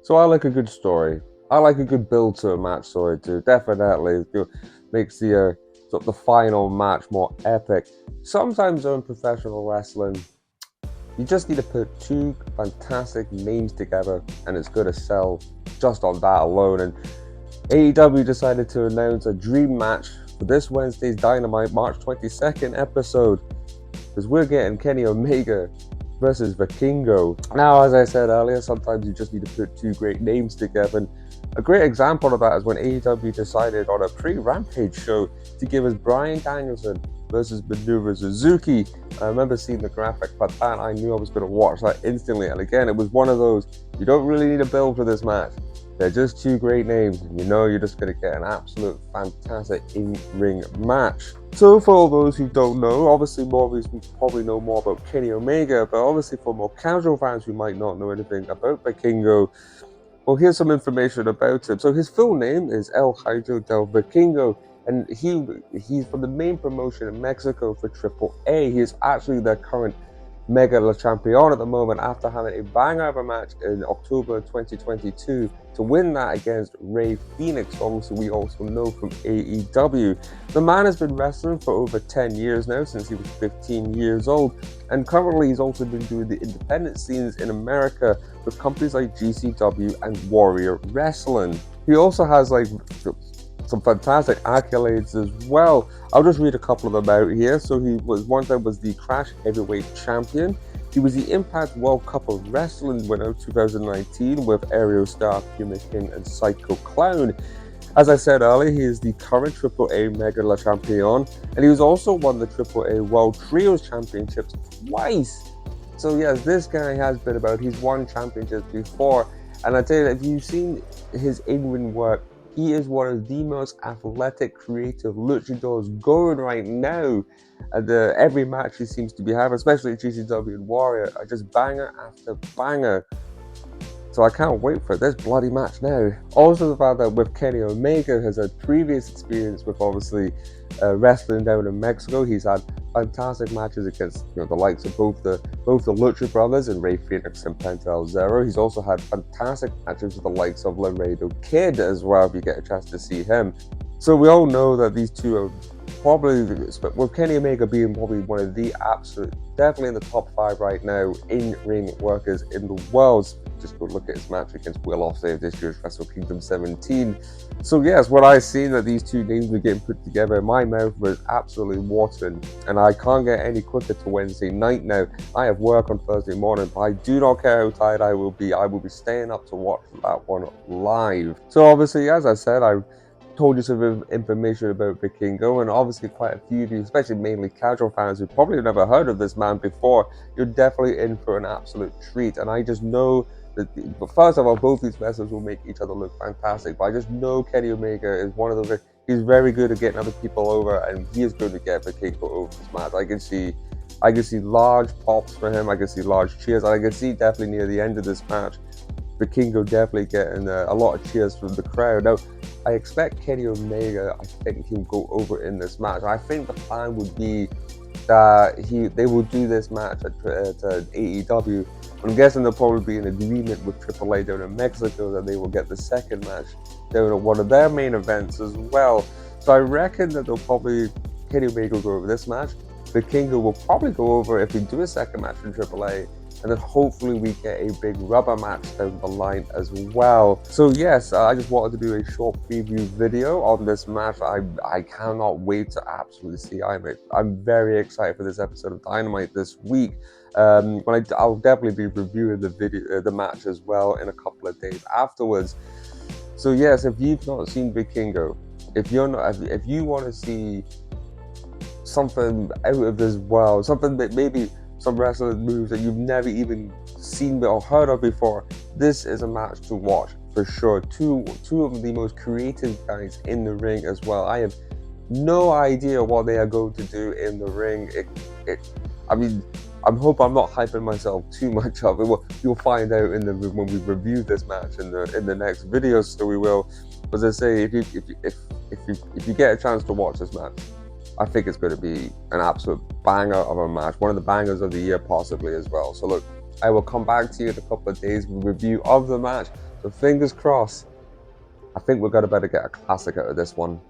So I like a good story. I like a good build to a match story too. Definitely makes sort of the final match more epic. Sometimes in professional wrestling, you just need to put two fantastic names together, and it's going to sell just on that alone. And AEW decided to announce a dream match for this Wednesday's Dynamite March 22nd episode, because we're getting Kenny Omega versus Vikingo. Now, as I said earlier, sometimes you just need to put two great names together. And a great example of that is when AEW decided on a pre-Rampage show to give us Bryan Danielson versus Minoru Suzuki. I remember seeing the graphic, but that I knew I was going to watch that instantly. And again, it was one of those, you don't really need a build for this match. They're just two great names, and you know you're just going to get an absolute fantastic in-ring match. So for all those who don't know, obviously more of you probably know more about Kenny Omega, but obviously for more casual fans who might not know anything about Vikingo, well, here's some information about him. So his full name is El Hijo del Vikingo, and he's from the main promotion in Mexico for AAA. He is actually their current Mega Le Champion at the moment after having a banger of a match in October 2022 to win that against Rey Fenix, obviously we also know from AEW. The man has been wrestling for over 10 years now, since he was 15 years old, and currently he's also been doing the independent scenes in America with companies like GCW and Warrior Wrestling. He also has some fantastic accolades as well. I'll just read a couple of them out here. So he was one time was the Crash Heavyweight Champion. He was the Impact World Cup of Wrestling winner 2019 with Aerial Star, Puma King, and Psycho Clown. As I said earlier, he is the current AAA Mega Le Champion, and he was also won the AAA World Trios Championships twice. So yes, this guy has been about. He's won championships before, and I tell you that if you've seen his in-ring work, he is one of the most athletic, creative luchadors going right now. And every match he seems to be having, especially at GCW and Warrior, are just banger after banger. So I can't wait for this bloody match now. Also the fact that with Kenny Omega has had previous experience with obviously wrestling down in Mexico. He's had fantastic matches against the likes of both the Lucha Brothers and Rey Fenix and Penta El Zero. He's also had fantastic matches with the likes of Laredo Kid as well, if you get a chance to see him. So we all know that these two are probably, with Kenny Omega being probably one of the absolute, definitely in the top 5 right now, in-ring workers in the world. Just go look at his match against Will Ospreay this year's Wrestle Kingdom 17. So yes, when I seen that these two names were getting put together, my mouth was absolutely watering, and I can't get any quicker to Wednesday night now. I have work on Thursday morning, but I do not care how tired I will be. I will be staying up to watch that one live. So obviously, as I said, I told you some information about Vikingo, and obviously quite a few of you, especially mainly casual fans who probably never heard of this man before, you're definitely in for an absolute treat. And I just know that, first of all, both these wrestlers will make each other look fantastic, but I just know Kenny Omega is one of those, he's very good at getting other people over, and he is going to get Vikingo over this match. I can see large pops for him, I can see large cheers, and I can see definitely near the end of this match, Vikingo definitely getting a lot of cheers from the crowd. Now, I expect Kenny Omega, I think he'll go over in this match. I think the plan would be that they will do this match at AEW. I'm guessing there'll probably be an agreement with AAA down in Mexico that they will get the second match down at one of their main events as well. So I reckon that Kenny Omega will go over this match. Vikingo will probably go over if we do a second match in AAA. And then hopefully we get a big rubber match down the line as well. So yes, I just wanted to do a short preview video on this match. I cannot wait to absolutely see. I'm very excited for this episode of Dynamite this week. I'll definitely be reviewing the match as well in a couple of days afterwards. So yes, if you've not seen Vikingo, if you want to see something out of this world, something that maybe some wrestling moves that you've never even seen or heard of before, this is a match to watch for sure. Two of the most creative guys in the ring as well. I have no idea what they are going to do in the ring. I hope I'm not hyping myself too much up. You'll find out when we review this match in the next video. So we will. As I say, if you get a chance to watch this match, I think it's going to be an absolute banger of a match, one of the bangers of the year possibly as well. So look, I will come back to you in a couple of days with a review of the match. Fingers crossed. I think we're going to better get a classic out of this one.